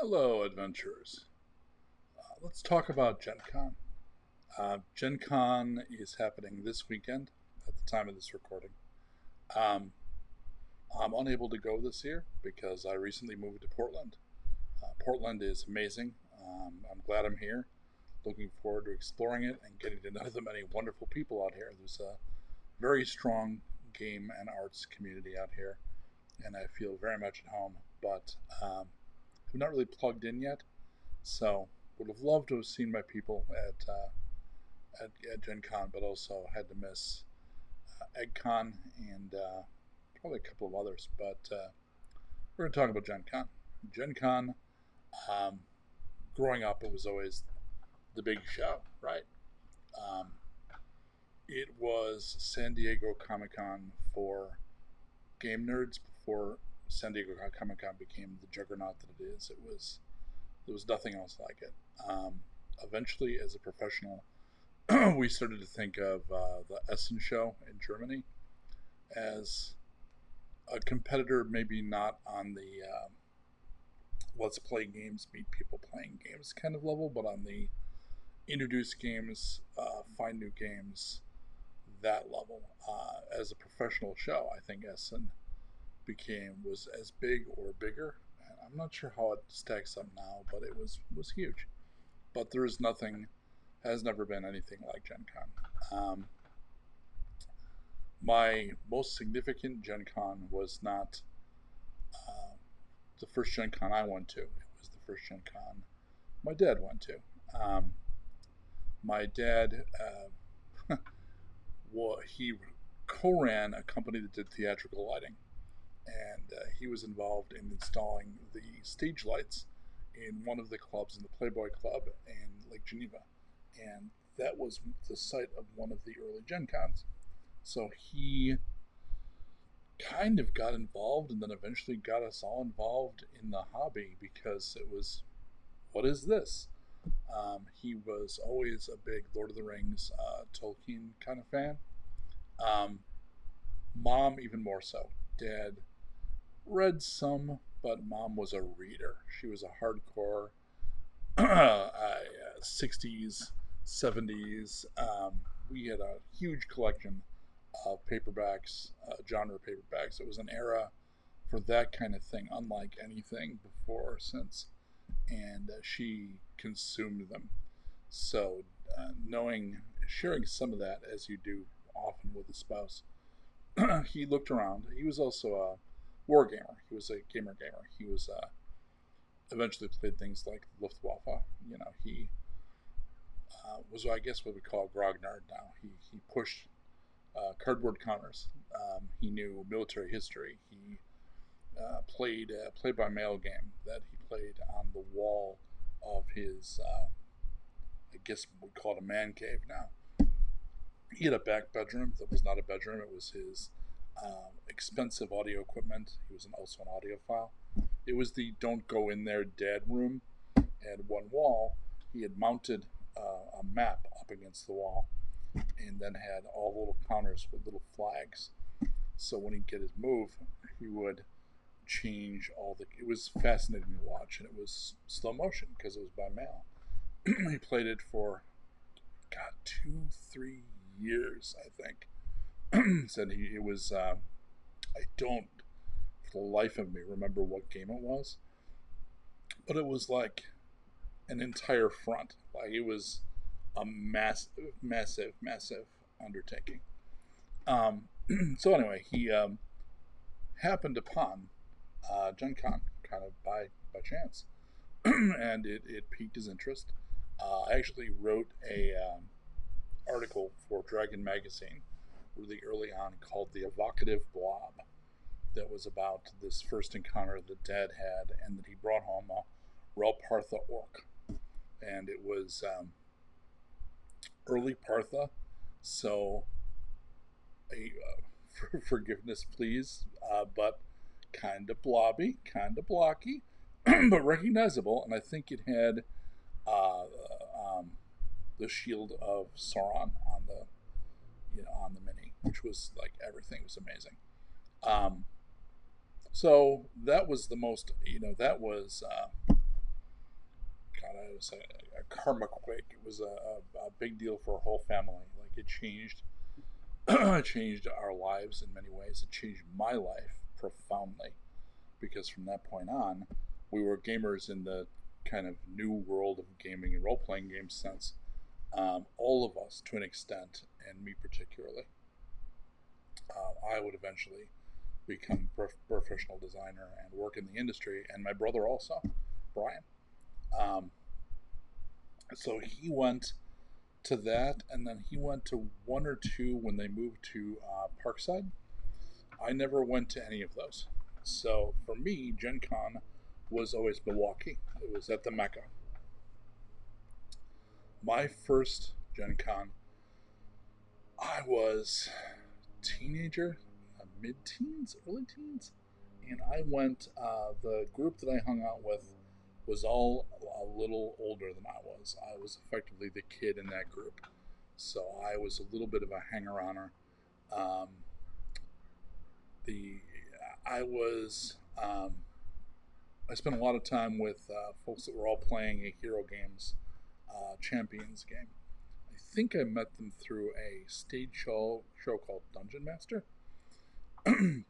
Hello, adventurers. Let's talk about Gen Con. Gen Con is happening this weekend at the time of this recording. Um, I'm unable to go this year because I recently moved to Portland. Portland is amazing. I'm glad I'm here. Looking forward to exploring it and getting to know the many wonderful people out here. There's a very strong game and arts community out here, and I feel very much at home, but I'm not really plugged in yet. So would have loved to have seen my people at Gen Con, but also had to miss EggCon and probably a couple of others. But we're going to talk about Gen Con. Gen Con, um, growing up, it was always the big show, right? Um, it was San Diego Comic Con for game nerds before San Diego Comic Con became the juggernaut that it is. There was nothing else like it. Eventually, as a professional, we started to think of the Essen show in Germany as a competitor, maybe not on the let's play games, meet people playing games kind of level, but on the introduce games, find new games, that level. As a professional show, I think Essen was as big or bigger. And I'm not sure how it stacks up now, but it was huge. But there is nothing, has never been anything like Gen Con. My most significant Gen Con was not uh, the first Gen Con I went to. It was the first Gen Con my dad went to. My dad, he co-ran a company that did theatrical lighting, and he was involved in installing the stage lights in one of the clubs in the Playboy Club in Lake Geneva, and that was the site of one of the early Gen Cons. So he kind of got involved and then eventually got us all involved in the hobby because it was, what is this? He was always a big Lord of the Rings, Tolkien kind of fan. Um, Mom, even more so. Dad read some, but mom was a reader. She was a hardcore 60s, 70s. We had a huge collection of paperbacks, genre paperbacks. It was an era for that kind of thing, unlike anything before or since. And she consumed them. So, sharing some of that as you do often with a spouse, he looked around. He was also a war gamer. He was a gamer. He was eventually played things like Luftwaffe. He was, I guess, what we call a grognard now. He pushed cardboard counters. He knew military history. He played a play-by-mail game that he played on the wall of his, I guess we call it a man cave now. He had a back bedroom that was not a bedroom. It was his expensive audio equipment. He was also an audiophile. It was the don't go in there dad room. And one wall, he had mounted a map up against the wall and then had all the little counters with little flags. So when he'd get his move, he would change all the. It was fascinating to watch, and it was slow motion because it was by mail. He played it for, God, 2, 3 years, I think. Said it was. I don't, for the life of me, remember what game it was, but it was like an entire front. Like it was a massive undertaking. Um, so anyway, he happened upon Gen Con kind of by chance, and it piqued his interest. I actually wrote a article for Dragon Magazine really early on called "The Evocative Blob," that was about this first encounter that Dad had, and that he brought home a Relpartha orc, and it was early Partha, so forgiveness, please, but kind of blobby, kind of blocky, but recognizable. And I think it had uh, um, the shield of Sauron on the on the mini, which was like everything was amazing. Um, so that was the most that was God, it was a karma quake. It was a big deal for our whole family. Like it changed, it changed our lives in many ways. It changed my life profoundly because from that point on, we were gamers in the kind of new world of gaming and role playing game sense. All of us, to an extent, and me particularly, I would eventually become professional designer and work in the industry, and my brother also, Brian. Um, so he went to that, and then he went to one or two when they moved to Parkside. I never went to any of those. So for me, Gen Con was always Milwaukee. It was at the Mecca. My first Gen Con, I was teenager, mid-teens, early teens, and I went. The group that I hung out with was all a little older than I was. I was effectively the kid in that group, so I was a little bit of a hanger-oner. Um, the I was I spent a lot of time with folks that were all playing a Hero Games Champions game. I think I met them through a stage show called Dungeon Master,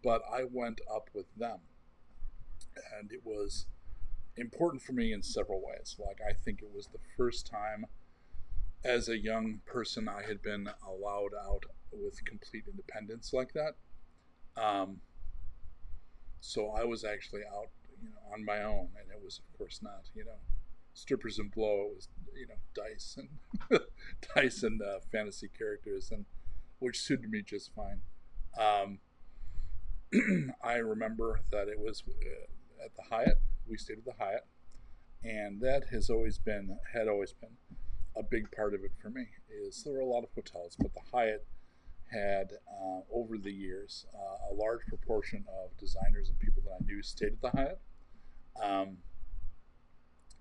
but I went up with them, and it was important for me in several ways. Like, I think it was the first time as a young person I had been allowed out with complete independence like that. Um, so I was actually out, on my own, and it was, of course, not, strippers and blow. It was, dice and dice and fantasy characters, and which suited me just fine. Um, I remember that it was at the Hyatt. We stayed at the Hyatt, and that had always been a big part of it for me. Is there were a lot of hotels, but the Hyatt had over the years a large proportion of designers and people that I knew stayed at the Hyatt, um,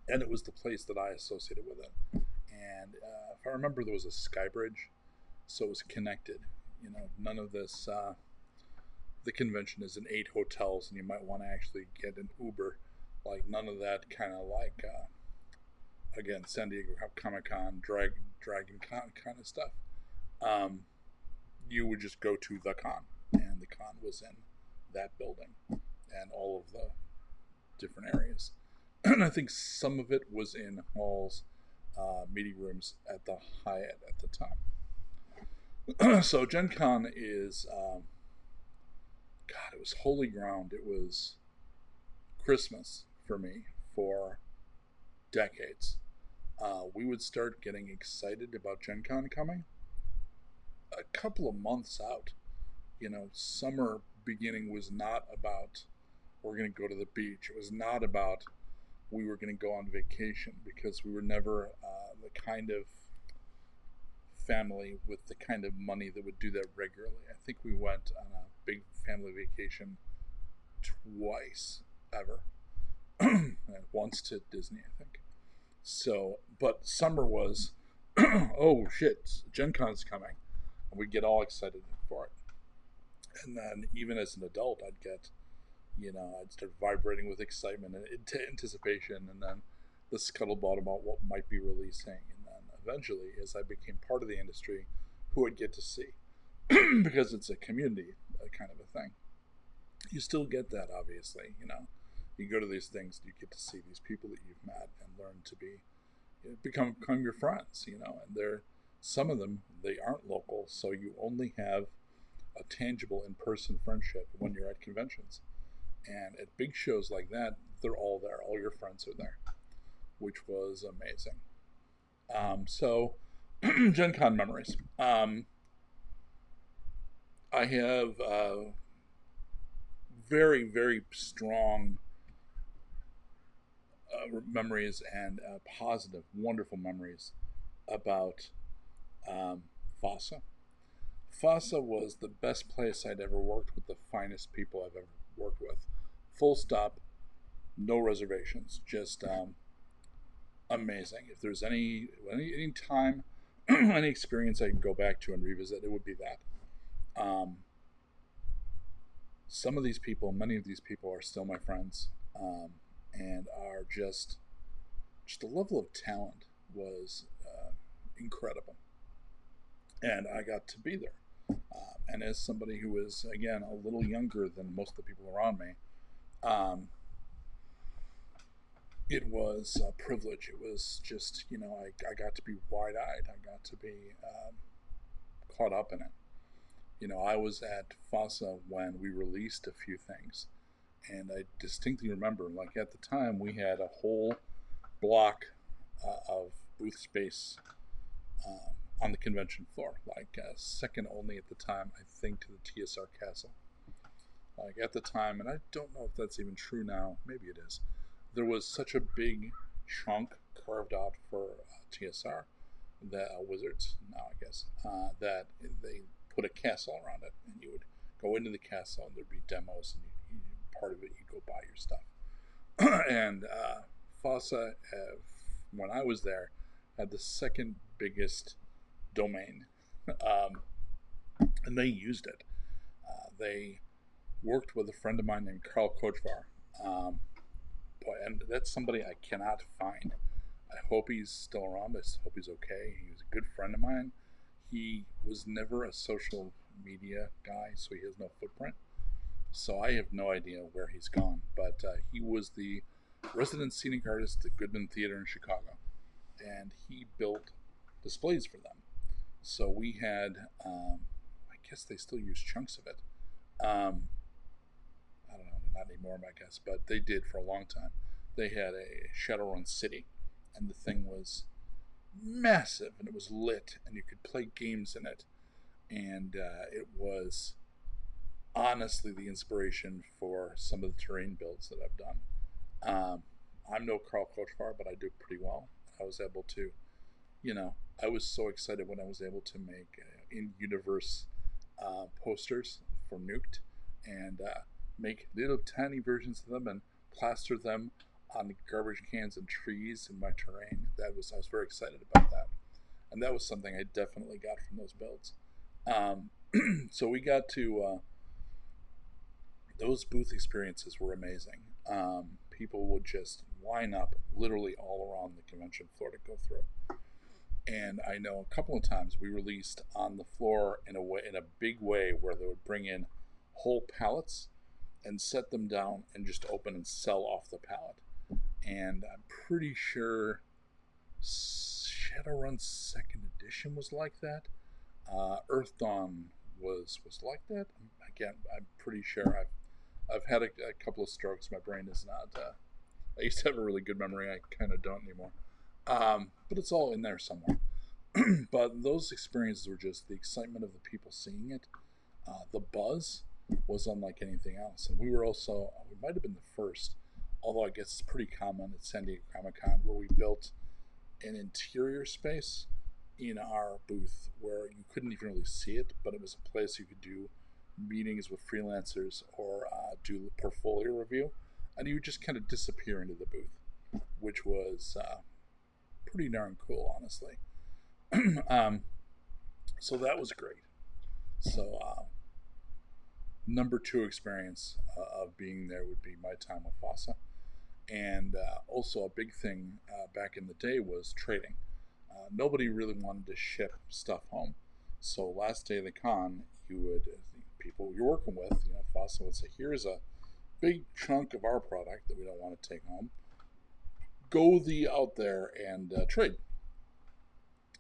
and it was the place that I associated with it. And if I remember, there was a sky bridge, so it was connected. None of this. The convention is in 8 hotels, and you might want to actually get an Uber. Like none of that kind of like again San Diego Comic Con, Dragon Con kind of stuff. Um, you would just go to the con, and the con was in that building, and all of the different areas. And I think some of it was in halls, meeting rooms at the Hyatt at the time. So Gen Con is, God, it was holy ground. It was Christmas for me for decades. We would start getting excited about Gen Con coming a couple of months out. Summer beginning was not about we're going to go to the beach. It was not about we were going to go on vacation, because we were never the kind of family with the kind of money that would do that regularly. I think we went on a big family vacation twice ever, and once to Disney, I think. So, but summer was, oh shit, Gen Con's coming, and we'd get all excited for it. And then even as an adult, I'd start vibrating with excitement and anticipation, and then the scuttlebutt about what might be releasing. And then eventually, as I became part of the industry, who I'd get to see, because it's a community kind of a thing. You still get that, obviously. You go to these things, you get to see these people that you've met and learn to become your friends. And some of them, they aren't local, so you only have a tangible in-person friendship when you're at conventions. And at big shows like that, they're all there. All your friends are there, which was amazing. So, Gen Con memories. I have very, very strong memories and positive, wonderful memories about FASA. FASA was the best place I'd ever worked with, the finest people I've ever worked with. Full stop, no reservations, just amazing. If there's any time, any experience I could go back to and revisit, it would be that. Some of these people, many of these people are still my friends, and are just just the level of talent was incredible, and I got to be there. And as somebody who is, again, a little younger than most of the people around me, um, it was a privilege. It was just, I got to be wide eyed. I got to be caught up in it. I was at FASA when we released a few things, and I distinctly remember, like at the time, we had a whole block of booth space on the convention floor, like second only at the time, I think, to the TSR Castle. Like at the time, and I don't know if that's even true now. Maybe it is. There was such a big chunk carved out for TSR, that Wizards now, I guess, that they put a castle around it, and you would go into the castle, and there'd be demos, and part of it you go buy your stuff. And FASA, when I was there, had the second biggest domain, um, and they used it. They worked with a friend of mine named Carl Kochvar, and that's somebody I cannot find. I hope he's still around. I hope he's okay. He was a good friend of mine. He was never a social media guy, so he has no footprint. So I have no idea where he's gone. But he was the resident scenic artist at Goodman Theater in Chicago, and he built displays for them. So we had, I guess they still use chunks of it. I don't know, not anymore, I guess, but they did for a long time. They had a Shadowrun City, and the thing was massive, and it was lit, and you could play games in it, and it was honestly the inspiration for some of the terrain builds that I've done. I'm no Carl Kochvar, but I do pretty well. I was able to, I was so excited when I was able to make in-universe posters for Nuked, and make little tiny versions of them and plaster them on garbage cans and trees in my terrain. I was very excited about that, and that was something I definitely got from those builds. So we got to those booth experiences were amazing. People would just line up literally all around the convention floor to go through. And I know a couple of times we released on the floor in a big way, where they would bring in whole pallets and set them down and just open and sell off the pallet. And I'm pretty sure Shadowrun Second Edition was like that. Earth Dawn was like that. Again, I'm pretty sure I've had a couple of strokes. My brain is not. I used to have a really good memory. I kind of don't anymore. But it's all in there somewhere. But those experiences were just the excitement of the people seeing it. The buzz was unlike anything else. And we might have been the first, although I guess it's pretty common at San Diego Comic-Con, where we built an interior space in our booth where you couldn't even really see it, but it was a place you could do meetings with freelancers or do portfolio review, and you would just kind of disappear into the booth, which was pretty darn cool, honestly. So that was great. So number two experience of being there would be my time with FASA. And also a big thing back in the day was trading. Nobody really wanted to ship stuff home. So last day of the con, people you're working with, FASA would say, here's a big chunk of our product that we don't want to take home. Go out there and trade.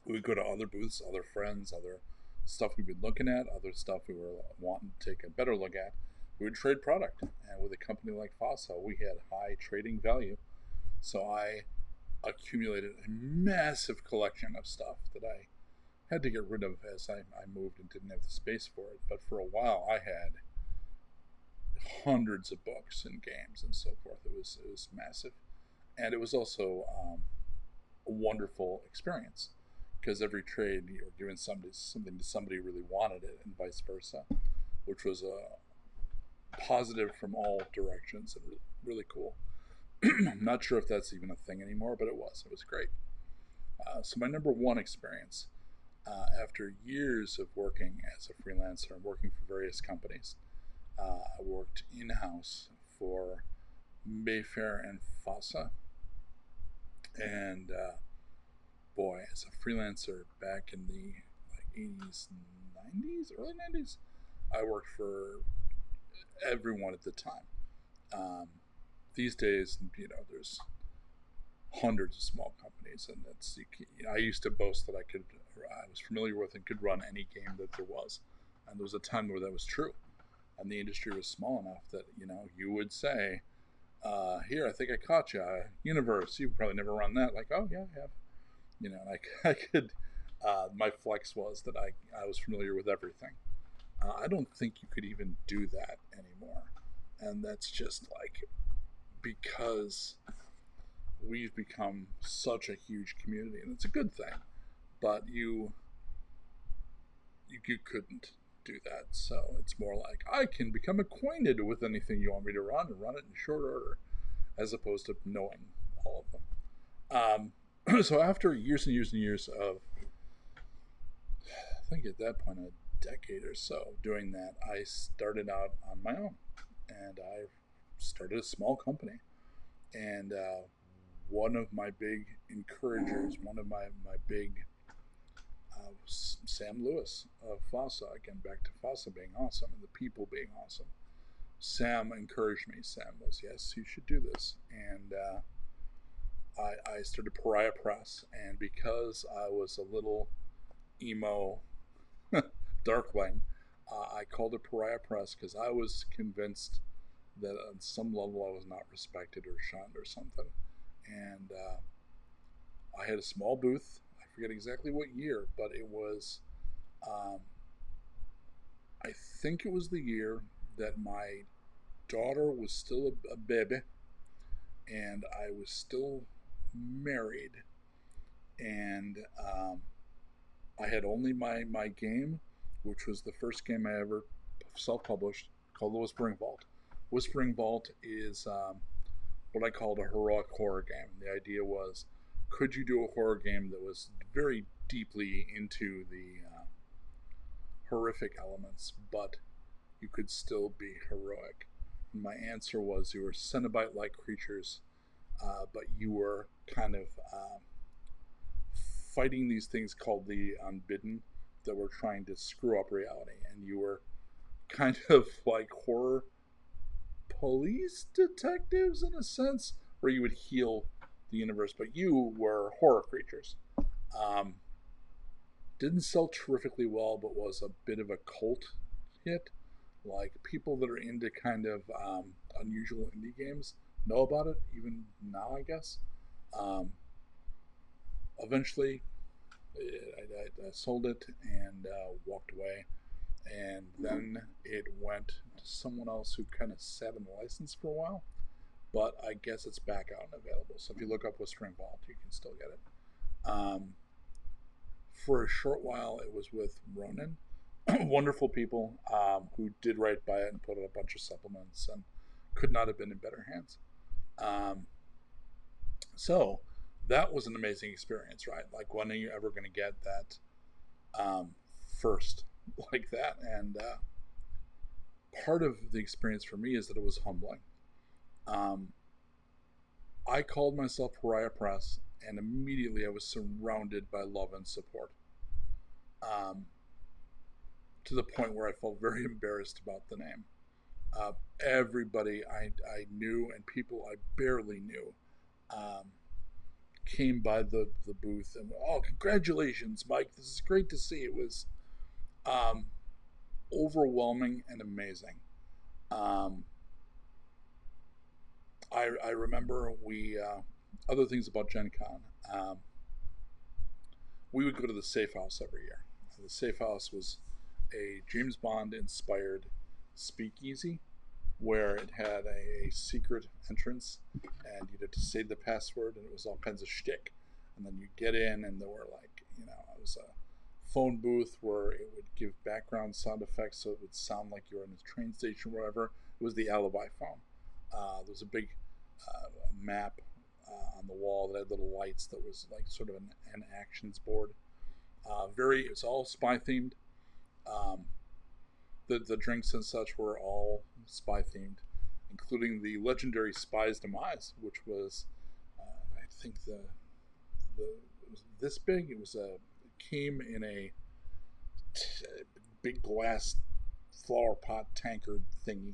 We would go to other booths, other friends, other stuff we've been looking at, other stuff we were wanting to take a better look at. We would trade product. And with a company like FASA, we had high trading value. So I accumulated a massive collection of stuff that I had to get rid of as I moved and didn't have the space for it. But for a while, I had hundreds of books and games and so forth. It was massive. And it was also a wonderful experience, because every trade you're giving something to somebody who really wanted it, and vice versa, which was a positive from all directions and really cool. I'm not sure if that's even a thing anymore, but it was great. So my number one experience, after years of working as a freelancer and working for various companies, I worked in-house for Mayfair and FASA, And boy, as a freelancer back in the like 80s, 90s, early 90s, I worked for everyone at the time. Um, these days, there's hundreds of small companies, and I used to boast that I was familiar with and could run any game that there was, and there was a time where that was true, and the industry was small enough that you would say, "Here, I think I caught you, Universe. You've probably never run that." Like, oh yeah, I have. I could. My flex was that I was familiar with everything. I don't think you could even do that anymore, and that's just like because we've become such a huge community, and it's a good thing. But you couldn't do that, so it's more like I can become acquainted with anything you want me to run and run it in short order, as opposed to knowing all of them. So after years and years and years of, I think at that point, a decade or so doing that, I started out on my own, and I started a small company. And one of my big encouragers, one of my big Sam Lewis of FASA, again back to FASA being awesome and the people being awesome. Sam encouraged me. Sam was, yes, you should do this. And I started Pariah Press. And because I was a little emo darkling, I called it Pariah Press because I was convinced that on some level I was not respected or shunned or something. And I had a small booth. I forget exactly what year, but it was, um, I think it was the year that my daughter was still a baby and I was still married. And I had only my game, which was the first game I ever self published, called The Whispering Vault. Whispering Vault is what I called a heroic horror game. The idea was, could you do a horror game that was very deeply into the horrific elements, but you could still be heroic? And my answer was, you were Cenobite-like creatures, but you were kind of fighting these things called the Unbidden that were trying to screw up reality, and you were kind of like horror police detectives in a sense, where you would heal the universe, but you were horror creatures. Um, didn't sell terrifically well, but was a bit of a cult hit. Like people that are into kind of unusual indie games know about it, even now, I guess. Um, Eventually, I sold it and walked away. And then it went to someone else who kind of sat in the license for a while. But I guess it's back out and available. So if you look up Whispering Vault, you can still get it. For a short while, it was with Ronan, wonderful people who did right by it and put out a bunch of supplements and could not have been in better hands. Um, so that was an amazing experience, right? Like, when are you ever going to get that first like that? And part of the experience for me is that it was humbling. Um, I called myself Pariah Press, and immediately I was surrounded by love and support. Um, to the point where I felt very embarrassed about the name. Uh, Everybody I knew and people I barely knew um, came by the booth and, oh, congratulations, Mike. This is great to see. It was um, overwhelming and amazing. Um, I remember other things about Gen Con. We would go to the Safe House every year. The Safe House was a James Bond inspired speakeasy where it had a secret entrance and you'd have to say the password and it was all kinds of shtick. And then you get in and there were it was a phone booth where it would give background sound effects so it would sound like you were in a train station or whatever. It was the alibi phone. There was a big map on the wall that had little lights that was like sort of an actions board. It's all spy themed. Um, the drinks and such were all spy themed, including the legendary Spy's Demise, which was, I think, the it was this big. It came in a big glass flower pot tankard thingy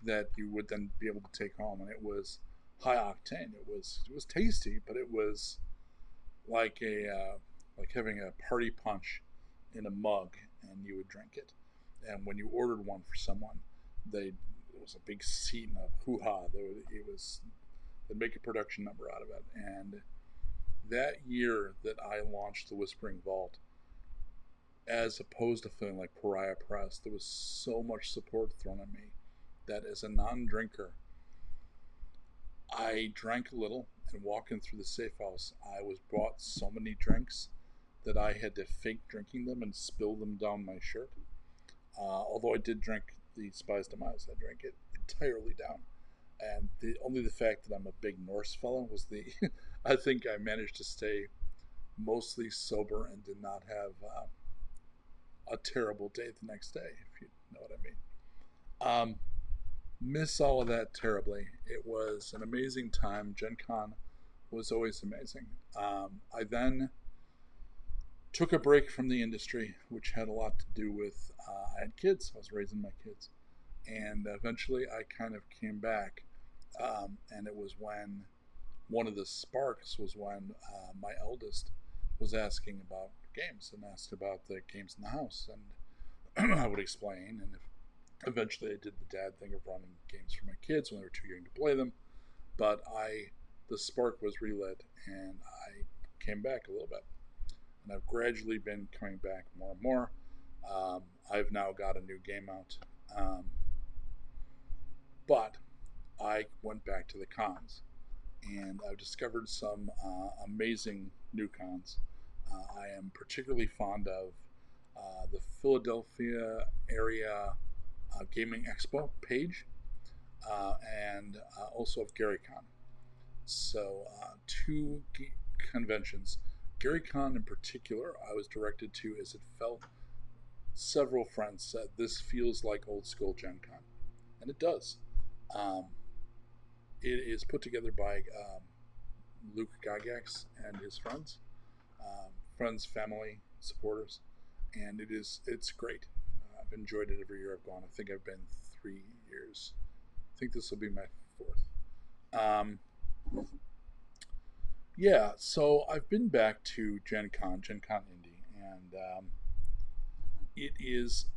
that you would then be able to take home, and it was high octane. It was tasty, but it was like a like having a party punch in a mug, and you would drink it. And when you ordered one for someone, they it was a big scene of hoo ha. They'd make a production number out of it. And that year that I launched the Whispering Vault, as opposed to feeling like pariah press, there was so much support thrown at me that as a non-drinker, I drank a little, and walking through the safe house, I was bought so many drinks that I had to fake drinking them and spill them down my shirt. Although I did drink the Spies Demise, I drank it entirely down. And only the fact that I'm a big Norse fellow was the. I think I managed to stay mostly sober and did not have a terrible day the next day, if you know what I mean. Um, miss all of that terribly. It was an amazing time. Gen Con was always amazing. I then took a break from the industry, which had a lot to do with I had kids. I was raising my kids, and eventually I kind of came back. And it was when one of the sparks was when my eldest was asking about games and asked about the games in the house, and I would explain. And eventually I did the dad thing of running games for my kids when they were too young to play them. But the spark was relit, and I came back a little bit, and I've gradually been coming back more and more. I've now got a new game out, but I went back to the cons, and I've discovered some amazing new cons. I am particularly fond of the Philadelphia area gaming expo page, and also of GaryCon. So two conventions. GaryCon in particular, I was directed to as it felt. Several friends said this feels like old school Gen Con, and it does. Um, it is put together by Luke Gygax and his friends, friends, family, supporters, and it's great. I've enjoyed it every year I've gone. I think I've been 3 years. I think this will be my fourth. Um, yeah, so I've been back to Gen Con Indy, and it is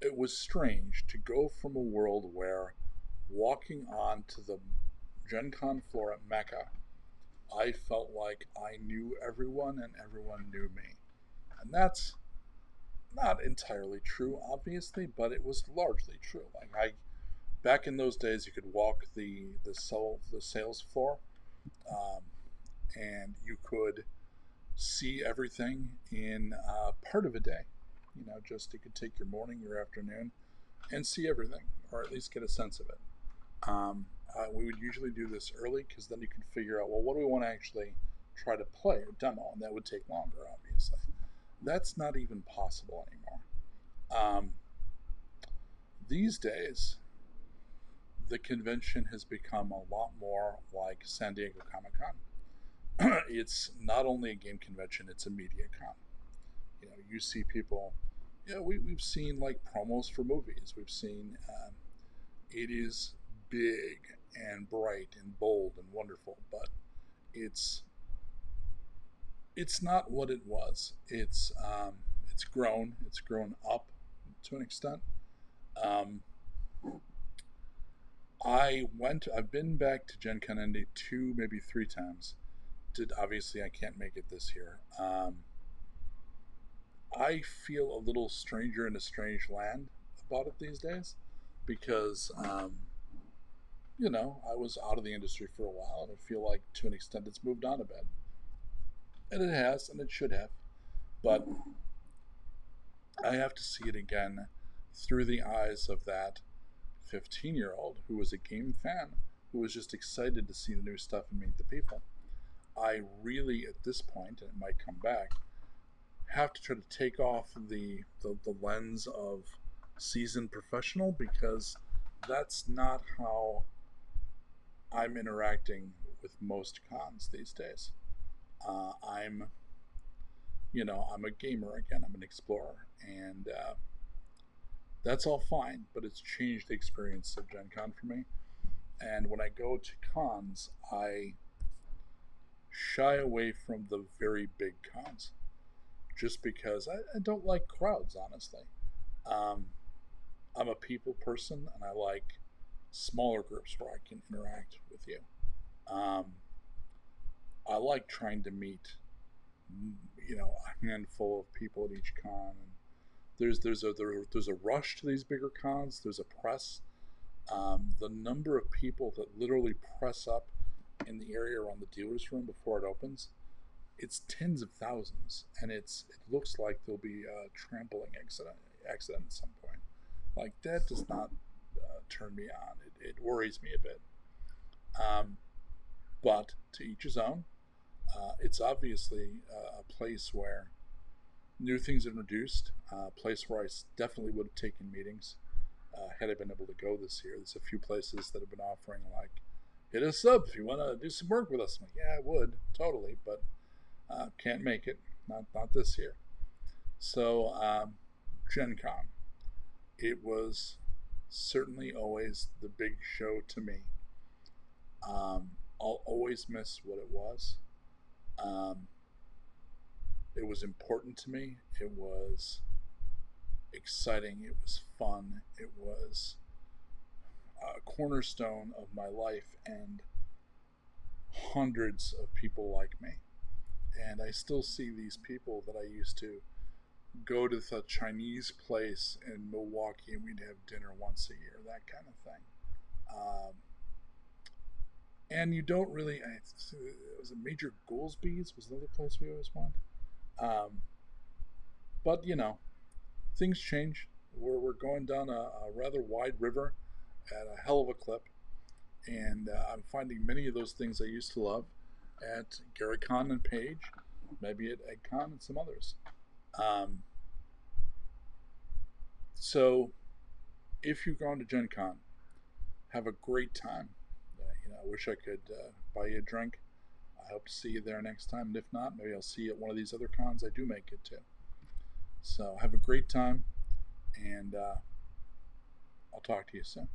it was strange to go from a world where walking onto the Gen Con floor at Mecca, I felt like I knew everyone and everyone knew me. And that's not entirely true, obviously, but it was largely true. Like I back in those days, you could walk the sales floor, um, and you could see everything in part of a day. Just you could take your morning, your afternoon, and see everything, or at least get a sense of it. We would usually do this early because then you can figure out, well, what do we want to actually try to play or demo, and that would take longer, obviously. That's not even possible anymore. Um, these days, the convention has become a lot more like San Diego Comic Con. It's not only a game convention; it's a media con. You see people. We've seen like promos for movies. We've seen it is big and bright and bold and wonderful, but it's it's not what it was. It's grown. It's grown up to an extent. Um, I've been back to Gen Con Indy two, maybe three times. Did obviously I can't make it this year. I feel a little stranger in a strange land about it these days because I was out of the industry for a while, and I feel like to an extent it's moved on a bit, and it has, and it should have. But I have to see it again through the eyes of that 15-year-old who was a game fan, who was just excited to see the new stuff and meet the people. I really, at this point, and it might come back, have to try to take off the lens of seasoned professional because that's not how I'm interacting with most cons these days. I'm, I'm a gamer again. I'm an explorer, and that's all fine. But it's changed the experience of Gen Con for me. And when I go to cons, I shy away from the very big cons just because I don't like crowds, honestly. Um, I'm a people person and I like smaller groups where I can interact with you. Um, I like trying to meet, a handful of people at each con. And there's a rush to these bigger cons. There's a press. The number of people that literally press up in the area around the dealer's room before it opens, it's tens of thousands, and it looks like there'll be a trampling accident at some point. Like that does not turn me on. It worries me a bit. Um, but to each his own. It's obviously a place where new things are introduced. A place where I definitely would have taken meetings had I been able to go this year. There's a few places that have been offering like, hit us up if you want to do some work with us. I'm like, yeah, I would totally, but can't make it. Not this year. So Gen Con, it was certainly always the big show to me. I'll always miss what it was. Um, it was important to me. It was exciting. It was fun. It was a cornerstone of my life and hundreds of people like me. And I still see these people that I used to go to the Chinese place in Milwaukee and we'd have dinner once a year, that kind of thing. Um, and you don't really, it was a Major Goolsby's, was another place we always went. Um, but, things change. We're going down a rather wide river at a hell of a clip. And I'm finding many of those things I used to love at GaryCon and Page, maybe at EggCon and some others. Um, so if you're going to Gen Con, have a great time. I wish I could buy you a drink. I hope to see you there next time. And if not, maybe I'll see you at one of these other cons I do make it to. So have a great time, and I'll talk to you soon.